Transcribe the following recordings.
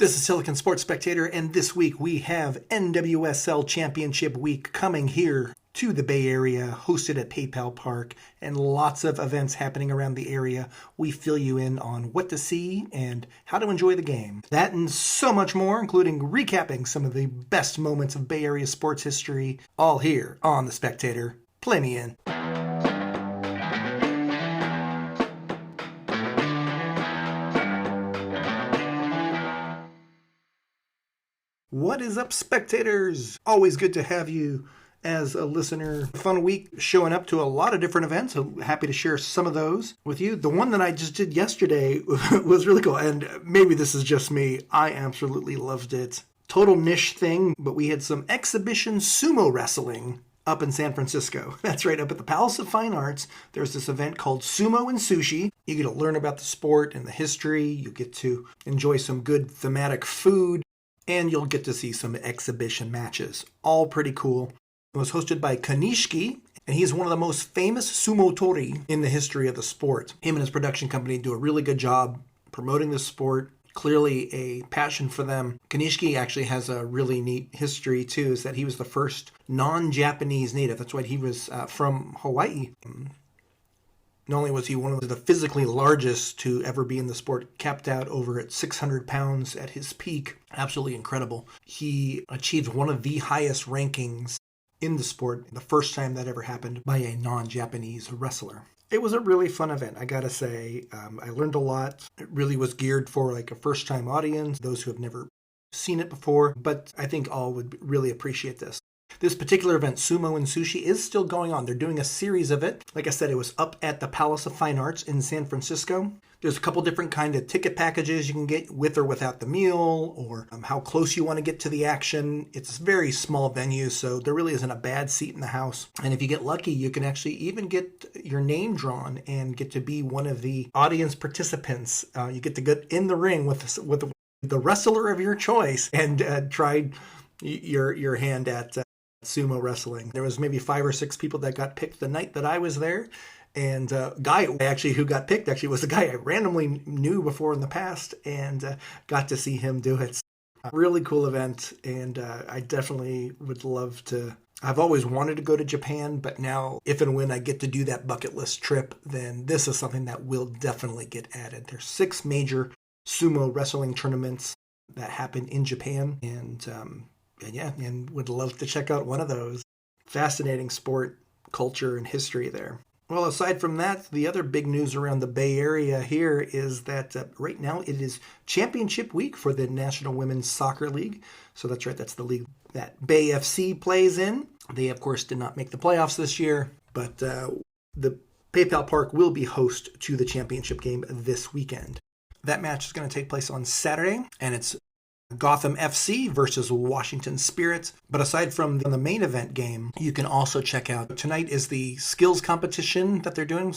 This is Silicon Sports Spectator, and this week we have NWSL Championship Week coming here to the Bay Area, hosted at PayPal Park, and lots of events happening around the area. We fill you in on what to see and how to enjoy the game. That and so much more, including recapping some of the best moments of Bay Area sports history, all here on The Spectator. Play me in. What is up, spectators? Always good to have you as a listener. Fun week showing up to a lot of different events. So happy to share some of those with you. The one that I just did yesterday was really cool. And maybe this is just me. I absolutely loved it. Total niche thing, but we had some exhibition sumo wrestling up in San Francisco. That's right, up at the Palace of Fine Arts. There's this event called Sumo and Sushi. You get to learn about the sport and the history. You get to enjoy some good thematic food. And you'll get to see some exhibition matches. All pretty cool. It was hosted by Kanishiki, and he's one of the most famous sumotori in the history of the sport. Him and his production company do a really good job promoting the sport. Clearly a passion for them. Kanishiki actually has a really neat history too, is that he was the first non-Japanese native. That's why he was from Hawaii. Not only was he one of the physically largest to ever be in the sport, capped out over at 600 pounds at his peak. Absolutely incredible. He achieved one of the highest rankings in the sport, the first time that ever happened by a non-Japanese wrestler. It was a really fun event, I gotta say. I learned a lot. It really was geared for like a first-time audience, those who have never seen it before, but I think all would really appreciate this. This particular event, Sumo and Sushi, is still going on. They're doing a series of it. Like I said, it was up at the Palace of Fine Arts in San Francisco. There's a couple different kind of ticket packages you can get with or without the meal, or how close you want to get to the action. It's a very small venue, so there really isn't a bad seat in the house. And if you get lucky, you can actually even get your name drawn and get to be one of the audience participants. You get to get in the ring with the wrestler of your choice and try your hand at sumo wrestling. There was maybe 5 or 6 people that got picked the night that I was there, and guy actually who got picked actually was a guy I randomly knew before in the past, and got to see him do it. Really cool event, and I definitely would love to. I've always wanted to go to Japan, but now if and when I get to do that bucket list trip, then this is something that will definitely get added. There's 6 major sumo wrestling tournaments that happen in Japan, and would love to check out one of those. Fascinating sport, culture, and history there. Well, aside from that, the other big news around the Bay Area here is that right now it is championship week for the National Women's Soccer League. So that's right, that's the league that Bay FC plays in. They, of course, did not make the playoffs this year, but the PayPal Park will be host to the championship game this weekend. That match is going to take place on Saturday, and it's Gotham FC versus Washington Spirit. But aside from the main event game, you can also check out, tonight is the skills competition that they're doing.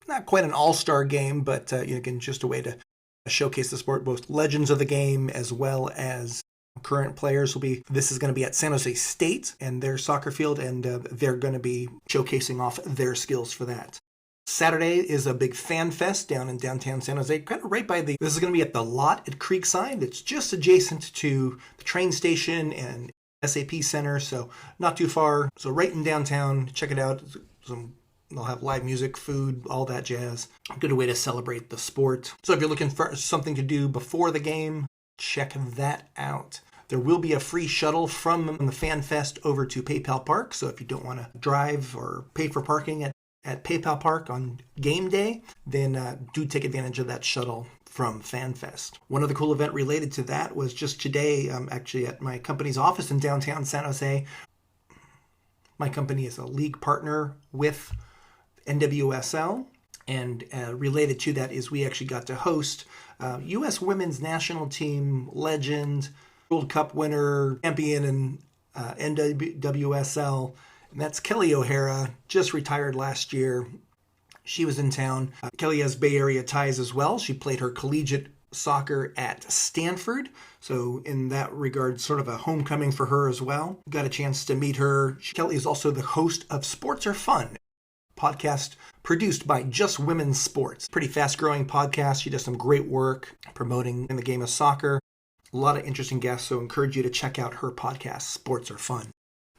Not quite an all-star game, but again, just a way to showcase the sport. Both legends of the game as well as current players will be. This is going to be at San Jose State and their soccer field, and they're going to be showcasing off their skills for that. Saturday is a big fan fest down in downtown San Jose, kind of right by this is going to be at the lot at Creekside. It's just adjacent to the train station and SAP Center, so not too far. So right in downtown, check it out. They'll have live music, food, all that jazz. A good way to celebrate the sport. So if you're looking for something to do before the game, check that out. There will be a free shuttle from the Fan Fest over to PayPal Park, so if you don't want to drive or pay for parking at PayPal Park on game day, then do take advantage of that shuttle from FanFest. One other cool event related to that was just today, actually at my company's office in downtown San Jose. My company is a league partner with NWSL, and related to that is we actually got to host U.S. Women's National Team legend, World Cup winner, champion in NWSL, and that's Kelly O'Hara, just retired last year. She was in town. Kelly has Bay Area ties as well. She played her collegiate soccer at Stanford. So in that regard, sort of a homecoming for her as well. Got a chance to meet her. Kelly is also the host of Sports Are Fun, podcast produced by Just Women's Sports. Pretty fast-growing podcast. She does some great work promoting in the game of soccer. A lot of interesting guests, so I encourage you to check out her podcast, Sports Are Fun.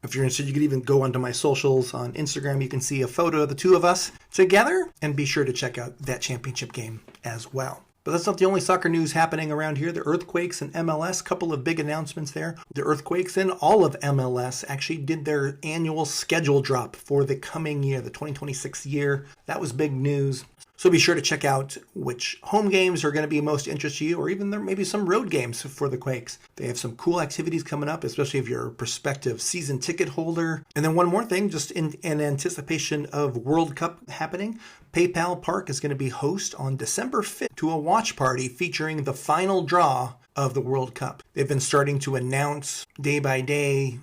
If you're interested, you can even go onto my socials on Instagram. You can see a photo of the two of us together, and be sure to check out that championship game as well. But that's not the only soccer news happening around here. The Earthquakes and MLS, couple of big announcements there. The Earthquakes and all of MLS actually did their annual schedule drop for the coming year, the 2026 year. That was big news. So be sure to check out which home games are going to be most interest to you, or even there may be some road games for the Quakes. They have some cool activities coming up, especially if you're a prospective season ticket holder. And then one more thing, just in anticipation of World Cup happening, PayPal Park is going to be host on December 5th to a watch party featuring the final draw of the World Cup. They've been starting to announce day by day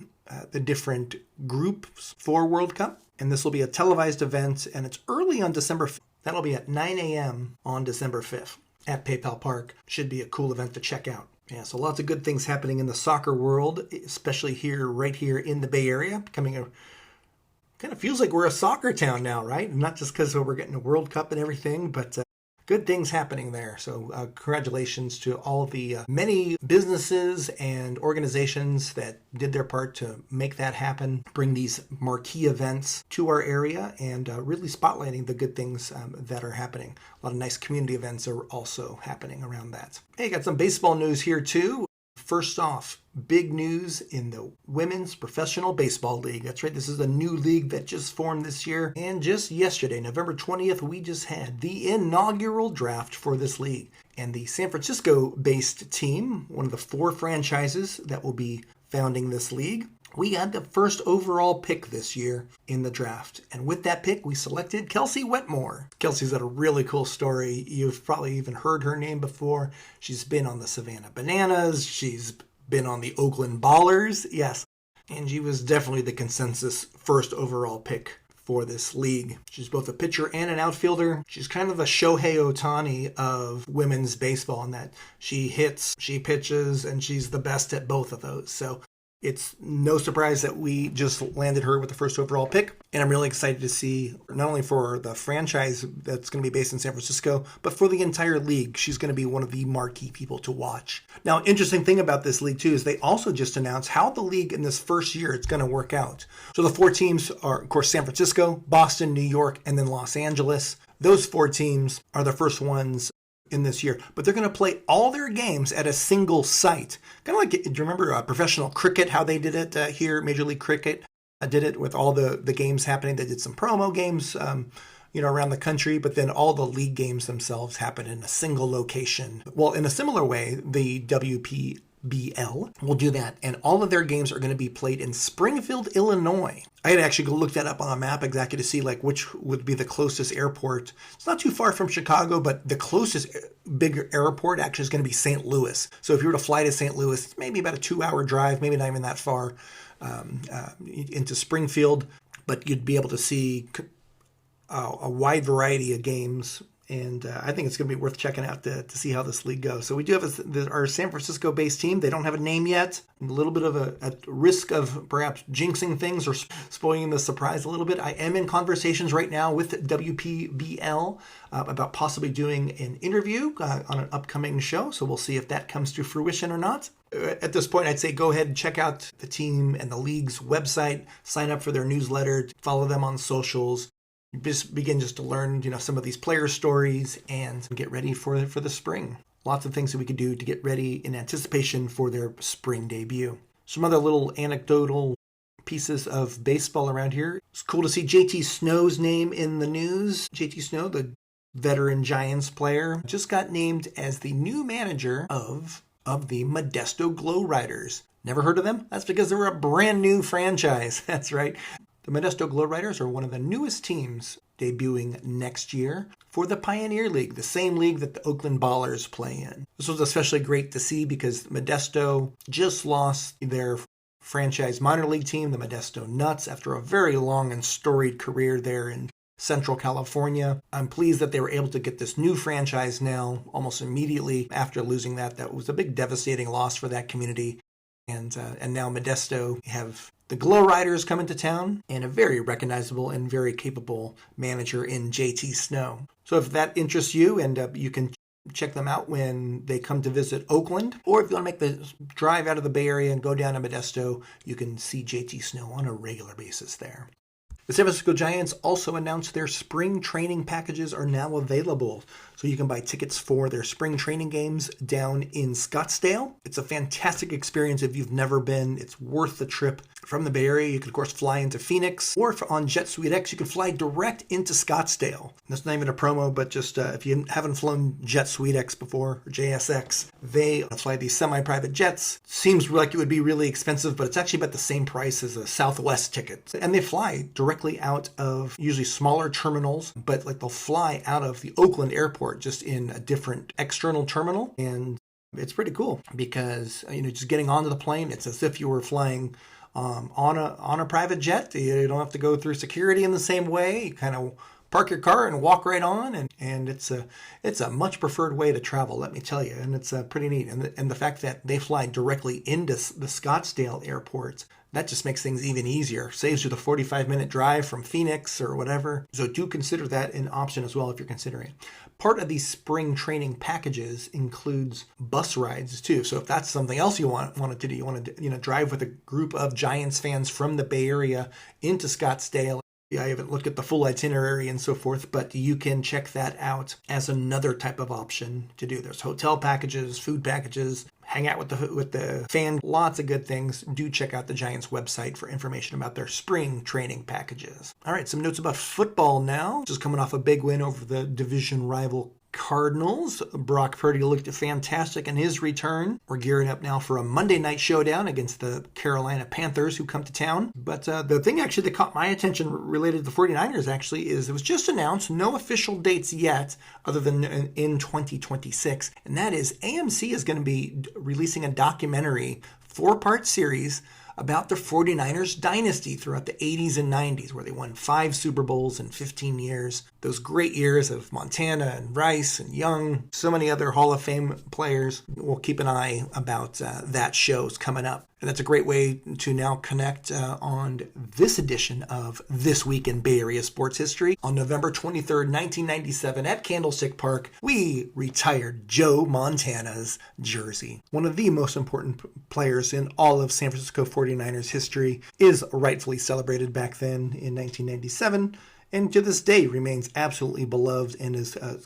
the different groups for World Cup, and this will be a televised event, and it's early on December 5th. That'll be at 9 a.m. on December 5th at PayPal Park. Should be a cool event to check out. Yeah, so lots of good things happening in the soccer world, especially right here in the Bay Area. Kind of feels like we're a soccer town now, right? Not just because we're getting a World Cup and everything, but good things happening there. So congratulations to all the many businesses and organizations that did their part to make that happen, bring these marquee events to our area, and really spotlighting the good things that are happening. A lot of nice community events are also happening around that. Hey, got some baseball news here too. First off, big news in the Women's Professional Baseball League. That's right, this is a new league that just formed this year. And just yesterday, November 20th, we just had the inaugural draft for this league. And the San Francisco-based team, one of the 4 franchises that will be founding this league, we had the first overall pick this year in the draft. And with that pick, we selected Kelsey Wetmore. Kelsey's got a really cool story. You've probably even heard her name before. She's been on the Savannah Bananas. She's been on the Oakland Ballers. Yes. And she was definitely the consensus first overall pick for this league. She's both a pitcher and an outfielder. She's kind of a Shohei Ohtani of women's baseball in that she hits, she pitches, and she's the best at both of those. So it's no surprise that we just landed her with the first overall pick. And I'm really excited to see, not only for the franchise that's going to be based in San Francisco, but for the entire league. She's going to be one of the marquee people to watch. Now, interesting thing about this league, too, is they also just announced how the league in this first year it's going to work out. So the 4 teams are, of course, San Francisco, Boston, New York, and then Los Angeles. Those 4 teams are the first ones in this year, but they're going to play all their games at a single site. Kind of like, do you remember professional cricket, how they did it here? Major League Cricket did it with all the games happening. They did some promo games, around the country, but then all the league games themselves happen in a single location. Well, in a similar way, the WPBL will do that, and all of their games are going to be played in Springfield, Illinois. I had to actually go look that up on a map exactly to see which would be the closest airport. It's not too far from Chicago, but the closest bigger airport actually is going to be St. Louis. So if you were to fly to St. Louis, it's maybe about a 2-hour drive, maybe not even that far into Springfield, but you'd be able to see a wide variety of games. And I think it's going to be worth checking out to see how this league goes. So we do have our San Francisco-based team. They don't have a name yet. A little bit of a risk of perhaps jinxing things or spoiling the surprise a little bit. I am in conversations right now with WPBL about possibly doing an interview on an upcoming show. So we'll see if that comes to fruition or not. At this point, I'd say go ahead and check out the team and the league's website. Sign up for their newsletter. Follow them on socials. Begin to learn, some of these player stories and get ready for the spring. Lots of things that we could do to get ready in anticipation for their spring debut. Some other little anecdotal pieces of baseball around here. It's cool to see JT Snow's name in the news. JT Snow, the veteran Giants player, just got named as the new manager of the Modesto Glow Riders. Never heard of them? That's because they're a brand new franchise. That's right. The Modesto Glow Riders are one of the newest teams debuting next year for the Pioneer League, the same league that the Oakland Ballers play in. This was especially great to see because Modesto just lost their franchise minor league team, the Modesto Nuts, after a very long and storied career there in Central California. I'm pleased that they were able to get this new franchise now almost immediately after losing that. That was a big devastating loss for that community. And now Modesto have the Glow Riders come into town and a very recognizable and very capable manager in JT Snow. So if that interests you, and you can check them out when they come to visit Oakland. Or if you want to make the drive out of the Bay Area and go down to Modesto, you can see JT Snow on a regular basis there. The San Francisco Giants also announced their spring training packages are now available. So you can buy tickets for their spring training games down in Scottsdale. It's a fantastic experience if you've never been. It's worth the trip. From the Bay Area, you can, of course, fly into Phoenix. Or if on Jet Suite X, you can fly direct into Scottsdale. That's not even a promo, but just if you haven't flown Jet Suite X before, or JSX, they fly these semi-private jets. Seems like it would be really expensive, but it's actually about the same price as a Southwest ticket. And they fly directly out of usually smaller terminals, but like they'll fly out of the Oakland airport just in a different external terminal. And it's pretty cool because, just getting onto the plane, it's as if you were flying on a private jet. You don't have to go through security in the same way. You kind of park your car and walk right on, and it's a much preferred way to travel, let me tell you, and it's pretty neat. And the fact that they fly directly into the Scottsdale airport, that just makes things even easier. Saves you the 45-minute drive from Phoenix or whatever. So do consider that an option as well if you're considering. Part of these spring training packages includes bus rides too. So if that's something else you wanted to do, you want to drive with a group of Giants fans from the Bay Area into Scottsdale. I haven't looked at the full itinerary and so forth, but you can check that out as another type of option to do. There's hotel packages, food packages, hang out with the fan, lots of good things. Do check out the Giants website for information about their spring training packages. All right, some notes about football now. Just coming off a big win over the division rival Cardinals. Brock Purdy looked fantastic in his return. We're gearing up now for a Monday night showdown against the Carolina Panthers who come to town. But the thing actually that caught my attention related to the 49ers actually is it was just announced, no official dates yet other than in 2026. And that is AMC is going to be releasing a documentary 4-part series about the 49ers dynasty throughout the 80s and 90s, where they won 5 Super Bowls in 15 years. Those great years of Montana and Rice and Young, so many other Hall of Fame players. We'll keep an eye about that show's coming up. And that's a great way to now connect on this edition of This Week in Bay Area Sports History. On November 23rd, 1997, at Candlestick Park, we retired Joe Montana's jersey. One of the most important players in all of San Francisco 49ers history is rightfully celebrated back then in 1997. And to this day remains absolutely beloved and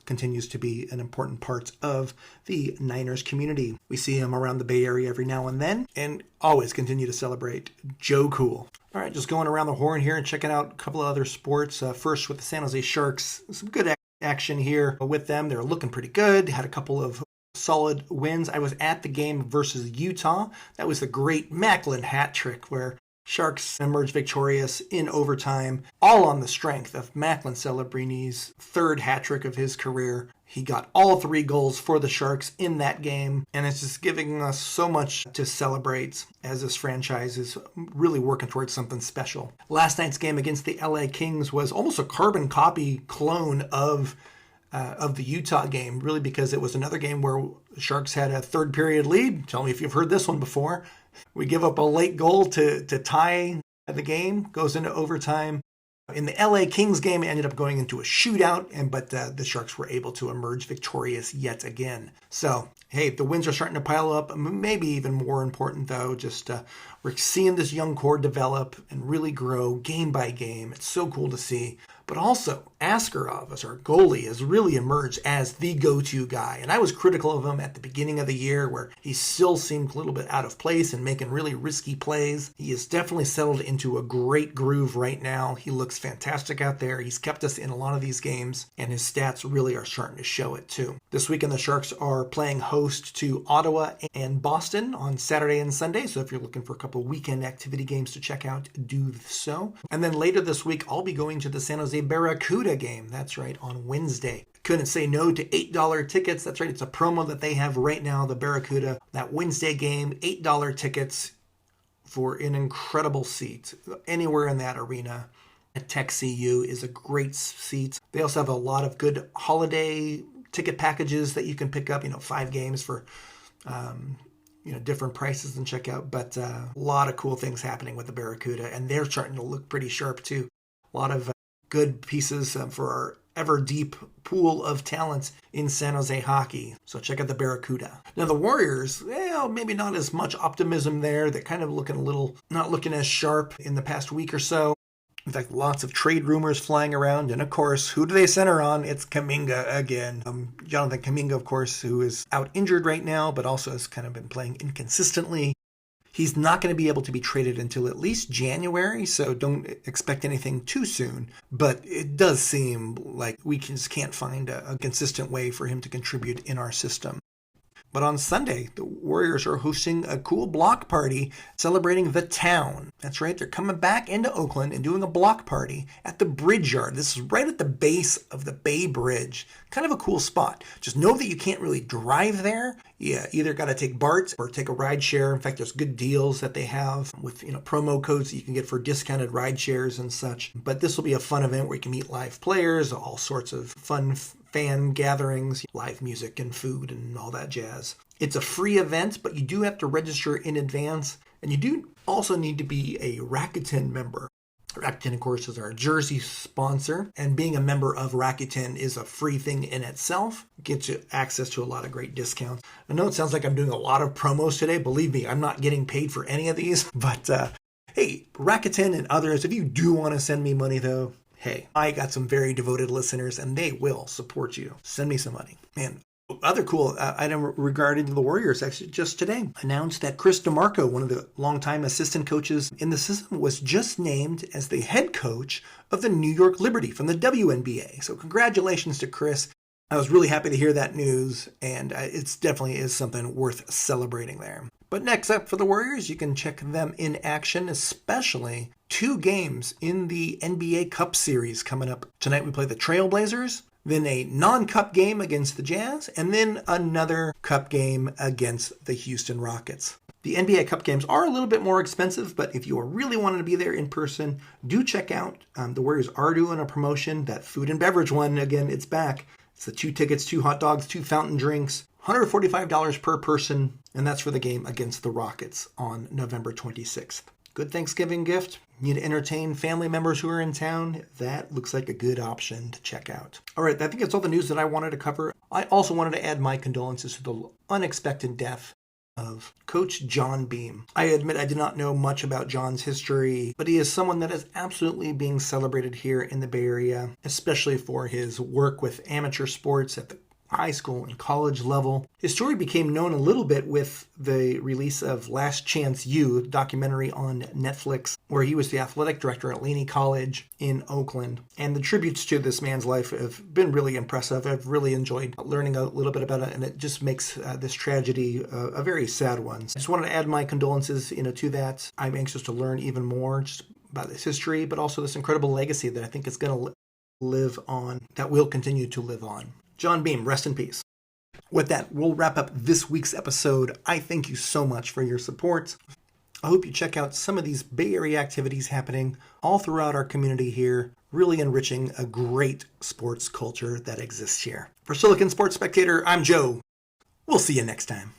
continues to be an important part of the Niners community. We see him around the Bay Area every now and then, and always continue to celebrate Joe Cool. All right, just going around the horn here and checking out a couple of other sports. First with the San Jose Sharks, some good action here with them. They're looking pretty good. Had a couple of solid wins. I was at the game versus Utah. That was the great Macklin hat trick where Sharks emerged victorious in overtime, all on the strength of Macklin Celebrini's 3rd hat trick of his career. He got all 3 goals for the Sharks in that game, and it's just giving us so much to celebrate as this franchise is really working towards something special. Last night's game against the LA Kings was almost a carbon copy clone of the Utah game, really, because it was another game where the Sharks had a 3rd period lead. Tell me if you've heard this one before. We give up a late goal to tie the game, goes into overtime. In the LA Kings game, it ended up going into a shootout, but the Sharks were able to emerge victorious yet again. So, hey, the wins are starting to pile up. Maybe even more important, though, just we're seeing this young core develop and really grow game by game. It's so cool to see. But also, Askarov, as our goalie, has really emerged as the go-to guy. And I was critical of him at the beginning of the year, where he still seemed a little bit out of place and making really risky plays. He has definitely settled into a great groove right now. He looks fantastic out there. He's kept us in a lot of these games, and his stats really are starting to show it too. This weekend, the Sharks are playing host to Ottawa and Boston on Saturday and Sunday. So if you're looking for a couple weekend activity games to check out, do so. And then later this week, I'll be going to the San Jose Barracuda game. That's right, on Wednesday. Couldn't say no to $8 tickets. That's right, it's a promo that they have right now, the Barracuda. That Wednesday game, $8 tickets for an incredible seat. Anywhere in that arena at Tech CU is a great seat. They also have a lot of good holiday ticket packages that you can pick up, 5 games for different prices and check out. But a lot of cool things happening with the Barracuda, and they're starting to look pretty sharp too. A lot of good pieces for our ever deep pool of talent in San Jose hockey. So check out the Barracuda. Now the Warriors, maybe not as much optimism there. They're kind of not looking as sharp in the past week or so. In fact, lots of trade rumors flying around. And of course, who do they center on? It's Kuminga again. Jonathan Kuminga, of course, who is out injured right now, but also has kind of been playing inconsistently. He's not going to be able to be traded until at least January, so don't expect anything too soon. But it does seem like we just can't find a consistent way for him to contribute in our system. But on Sunday, the Warriors are hosting a cool block party celebrating the town. That's right, they're coming back into Oakland and doing a block party at the Bridge Yard. This is right at the base of the Bay Bridge. Kind of a cool spot. Just know that you can't really drive there. You either got to take BART or take a ride share. In fact, there's good deals that they have with promo codes that you can get for discounted ride shares and such. But this will be a fun event where you can meet live players, all sorts of fun fan gatherings, live music and food and all that jazz. It's a free event, but you do have to register in advance, and you do also need to be a Rakuten member. Rakuten, of course, is our jersey sponsor, and being a member of Rakuten is a free thing in itself. It gets you access to a lot of great discounts. I know it sounds like I'm doing a lot of promos today. Believe me, I'm not getting paid for any of these, but hey, Rakuten and others, if you do want to send me money though, hey, I got some very devoted listeners and they will support you. Send me some money. Man, other cool item regarding the Warriors, actually just today, announced that Chris DeMarco, one of the longtime assistant coaches in the system, was just named as the head coach of the New York Liberty from the WNBA. So congratulations to Chris. I was really happy to hear that news, and it definitely is something worth celebrating there. But next up for the Warriors, you can check them in action, especially 2 games in the NBA Cup Series coming up. Tonight we play the Trailblazers, then a non-cup game against the Jazz, and then another cup game against the Houston Rockets. The NBA Cup games are a little bit more expensive, but if you are really wanting to be there in person, do check out. The Warriors are doing a promotion, that food and beverage one. Again, it's back. It's the 2 tickets, 2 hot dogs, 2 fountain drinks, $145 per person, and that's for the game against the Rockets on November 26th. Good Thanksgiving gift. Need to entertain family members who are in town? That looks like a good option to check out. All right, I think that's all the news that I wanted to cover. I also wanted to add my condolences to the unexpected death of Coach John Beam. I admit I did not know much about John's history, but he is someone that is absolutely being celebrated here in the Bay Area, especially for his work with amateur sports at the high school and college level. His story became known a little bit with the release of Last Chance U, documentary on Netflix, where he was the athletic director at Laney College in Oakland. And the tributes to this man's life have been really impressive. I've really enjoyed learning a little bit about it, and it just makes this tragedy a very sad one. I just wanted to add my condolences, to that. I'm anxious to learn even more just about this history, but also this incredible legacy that I think is going to live on, that will continue to live on. John Beam, rest in peace. With that, we'll wrap up this week's episode. I thank you so much for your support. I hope you check out some of these Bay Area activities happening all throughout our community here, really enriching a great sports culture that exists here. For Silicon Sports Spectator, I'm Joe. We'll see you next time.